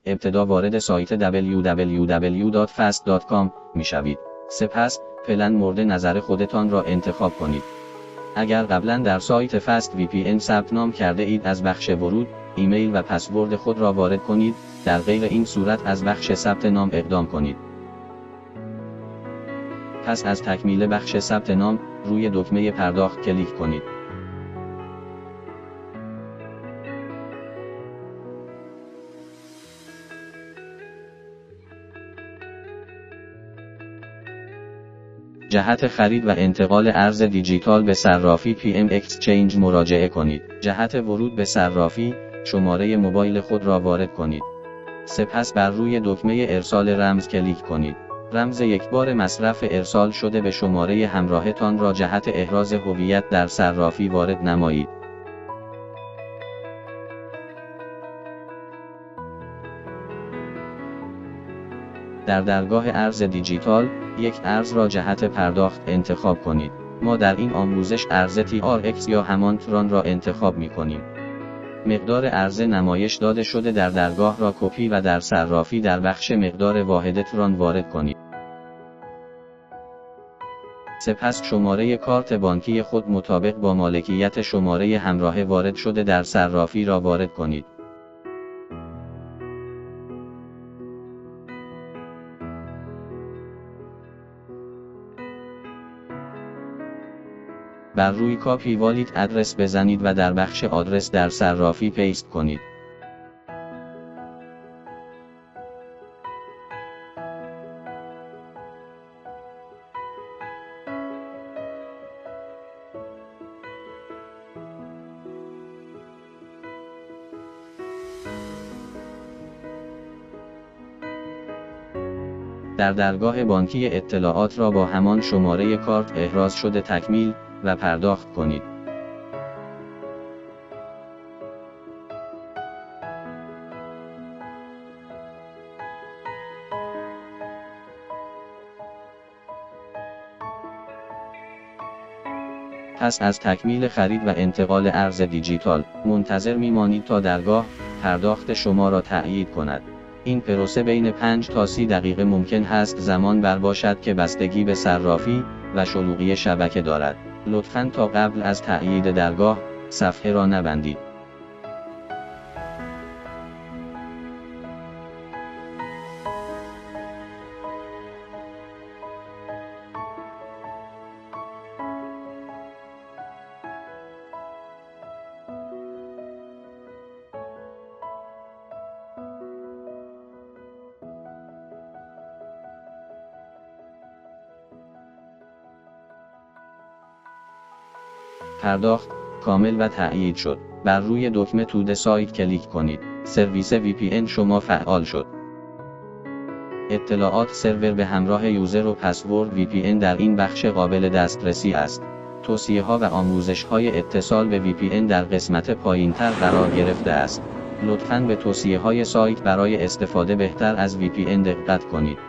ابتدا وارد سایت www.fast.com میشوید. سپس پلن مورد نظر خودتان را انتخاب کنید. اگر قبلا در سایت فست VPN ثبت نام کرده اید از بخش ورود، ایمیل و پسورد خود را وارد کنید. در غیر این صورت از بخش ثبت نام اقدام کنید. پس از تکمیل بخش ثبت نام، روی دکمه پرداخت کلیک کنید. جهت خرید و انتقال ارز دیجیتال به صرافی PM Exchange مراجعه کنید. جهت ورود به صرافی، شماره موبایل خود را وارد کنید. سپس بر روی دکمه ارسال رمز کلیک کنید. رمز یکبار مصرف ارسال شده به شماره همراهتان را جهت احراز هویت در صرافی وارد نمایید. در درگاه ارز دیجیتال، یک ارز را جهت پرداخت انتخاب کنید. ما در این آموزش ارز TRX یا همان تران را انتخاب می کنیم. مقدار ارز نمایش داده شده در درگاه را کپی و در صرافی در بخش مقدار واحد تران وارد کنید. سپس شماره کارت بانکی خود مطابق با مالکیت شماره همراه وارد شده در صرافی را وارد کنید. بر روی کاپی والیت ادرس بزنید و در بخش آدرس در صرافی پیست کنید. در درگاه بانکی اطلاعات را با همان شماره کارت احراز شده تکمیل و پرداخت کنید. پس از تکمیل خرید و انتقال ارز دیجیتال، منتظر میمانید تا درگاه پرداخت شما را تأیید کند. این پروسه بین 5 تا 30 دقیقه ممکن است زمان بر باشد که بستگی به صرافی و شلوغی شبکه دارد. لطفاً تا قبل از تأیید درگاه، صفحه را نبندید. پرداخت کامل و تأیید شد. بر روی دکمه تود سایت کلیک کنید. سرویس VPN شما فعال شد. اطلاعات سرور به همراه یوزر و پسورد VPN در این بخش قابل دسترسی است. توصیه‌ها و آموزش‌های اتصال به VPN در قسمت پایین‌تر قرار گرفته است. لطفاً به توصیه‌های سایت برای استفاده بهتر از VPN دقت کنید.